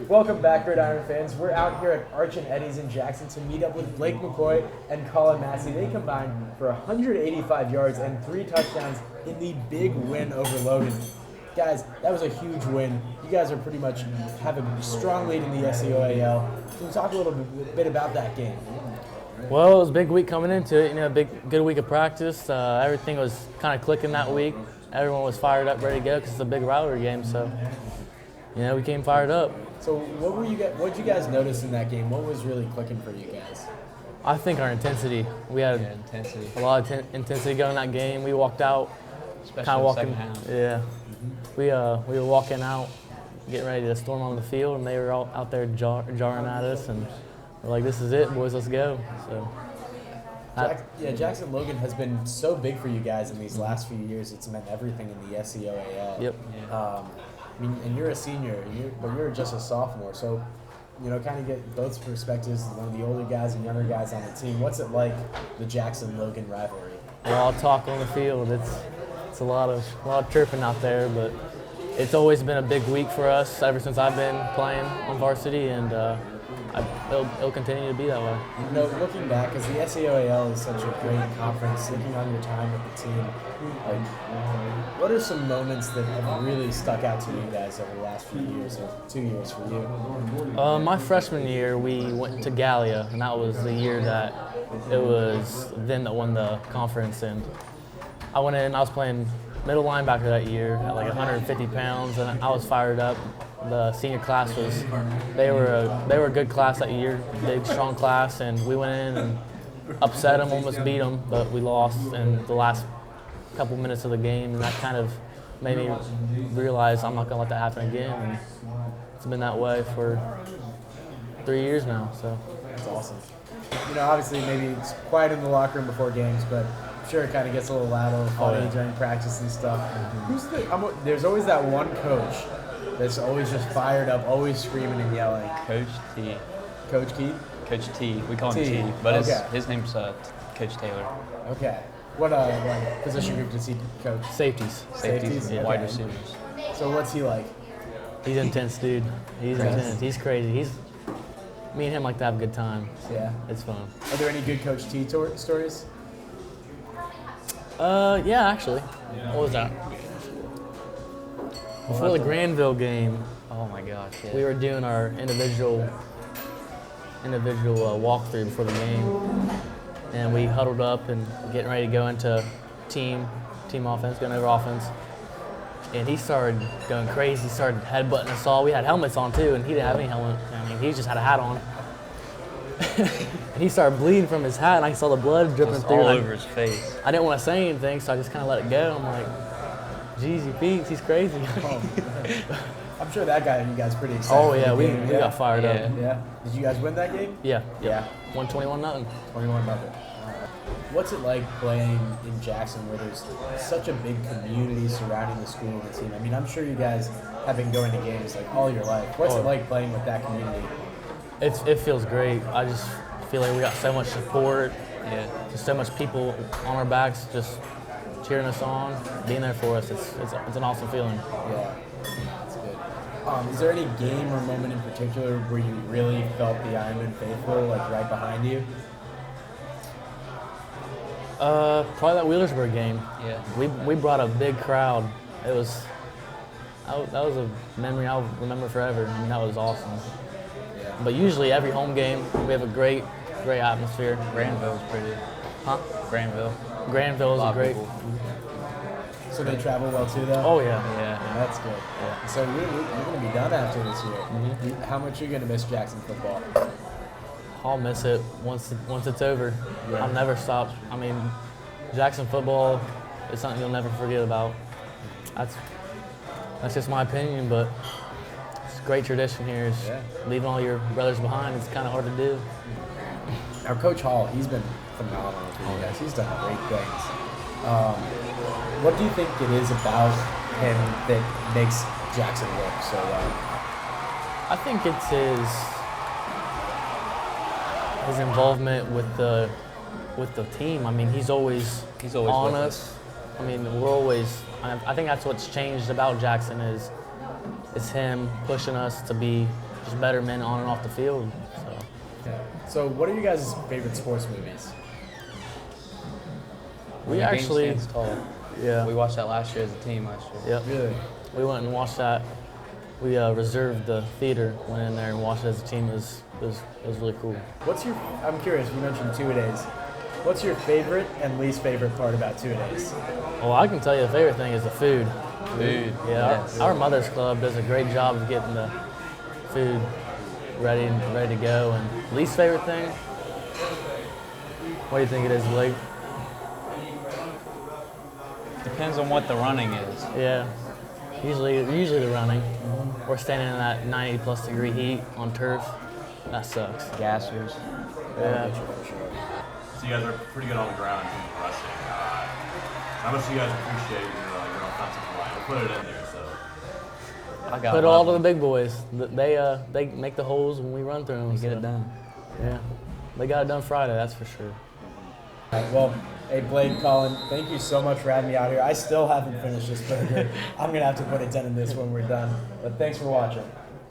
Welcome back, Gridiron fans. We're out here at Arch and Eddie's in Jackson to meet up with Blake McCoy and Collin Massie. They combined for 185 yards and 3 touchdowns in the big win over Logan. Guys, that was a huge win. You guys are pretty much have a strong lead in the SEOAL. Can you talk a little bit about that game? Well, it was a big week coming into it. Good week of practice. Everything was kind of clicking that week. Everyone was fired up, ready to go because it's a big rivalry game. So, we came fired up. So, what did you guys notice in that game? What was really clicking for you guys? I think our intensity. We had a lot of intensity going in that game. We walked out, Especially in the second half. Yeah. We were walking out, getting ready to storm on the field, and they were all out there jarring at us, and we're like, "This is it, boys. Let's go." So. Jackson Logan has been so big for you guys in these last few years. It's meant everything in the SEOAL. Yep. And you're a senior, but you're just a sophomore. So, kind of get both perspectives, one of the older guys and younger guys on the team. What's it like, the Jackson-Logan rivalry? Well, I'll talk on the field. It's a lot of chirping out there, but it's always been a big week for us ever since I've been playing on varsity, and it'll continue to be that way. Looking back, because the SEOAL is such a great conference, looking on your time with the team, what are some moments that have really stuck out to you guys over the last few years, or 2 years for you? My freshman year, we went to Gallia, and that was the year that it was them that won the conference. And I went in, I was playing middle linebacker that year at like 150 pounds, and I was fired up. The senior class they were a good class that year, big, strong class, and we went in and upset them, almost beat them, but we lost in the last couple minutes of the game, and that kind of made me realize I'm not going to let that happen again, and it's been that way for 3 years now. So that's awesome. Obviously maybe it's quiet in the locker room before games, but I'm sure it kind of gets a little loud, a little funny during practice and stuff. There's always that one coach that's always just fired up, always screaming and yelling. Coach T. Coach Keith? Coach T. We call him T, but his name's Coach Taylor. Okay. What position group does he coach? Safeties. Yeah. Wide receivers. So what's he like? He's intense, dude. He's intense. He's crazy. Me and him like to have a good time. Yeah. It's fun. Are there any good Coach T stories? Yeah, actually. What was that? Before the Granville game, Oh my gosh, yeah. we were doing our individual walkthrough before the game, and we huddled up and getting ready to go into team offense, going over offense. And he started going crazy. He started headbutting us all. We had helmets on too, and he didn't have any helmet. He just had a hat on. And he started bleeding from his hat, and I saw the blood dripping through. All over his face. I didn't want to say anything, so I just kind of let it go. I'm like, Jeezy Peaks, he's crazy. I'm sure that got you guys pretty excited. Oh yeah, we got fired up. Yeah. Did you guys win that game? Yeah. 21-0. 121-0. What's it like playing in Jackson, where there's such a big community surrounding the school and the team? I mean, I'm sure you guys have been going to games like all your life. What's it like playing with that community? It feels great. I just feel like we got so much support. Yeah. Just so much people on our backs, just cheering us on, being there for us. It's an awesome feeling. Yeah, that's good. Is there any game or moment in particular where you really felt the Ironman faithful, like right behind you? Probably that Wheelersburg game. Yeah. We brought a big crowd. That was a memory I'll remember forever. I mean, that was awesome. Yeah. But usually every home game, we have a great atmosphere. Granville's pretty. Huh? Granville is a great. People. So they travel well too, though? Oh yeah. That's good. Yeah. So you're going to be done after this year. Mm-hmm. How much are you going to miss Jackson football? I'll miss it once it's over. Yeah. I'll never stop. I mean, Jackson football is something you'll never forget about. That's just my opinion, but it's a great tradition here. Is leaving all your brothers behind. It's kind of hard to do. Our Coach Hall, he's been phenomenal for you guys. He's done great things. What do you think it is about him that makes Jackson work so well? I think it's his involvement with the team. I mean, he's always on us. I mean, I think that's what's changed about Jackson is him pushing us to be just better men on and off the field. So. Okay. So what are you guys' favorite sports movies? We actually, yeah. We watched that last year as a team Yep. Really? We went and watched that. We reserved the theater, went in there and watched it as a team. It was really cool. I'm curious, you mentioned two-a-days. What's your favorite and least favorite part about two-a-days? Well, I can tell you the favorite thing is the food. Food. Yeah, Yes. our Mother's Club does a great job of getting the food ready to go. And least favorite thing? What do you think it is, Blake? Depends on what the running is. Yeah, usually the running. We're standing in that 90+ degree heat on turf. That sucks. Gassers. Yeah. So you guys are pretty good on the ground in terms of rushing. How much do you guys appreciate your offensive line? We'll put it in there. So I got Put it all to the big boys. They make the holes when we run through them. Get it done. Yeah, they got it done Friday. That's for sure. All right, well, hey, Blake, Collin, thank you so much for having me out here. I still haven't finished this burger. I'm going to have to put a 10 in this when we're done. But thanks for watching.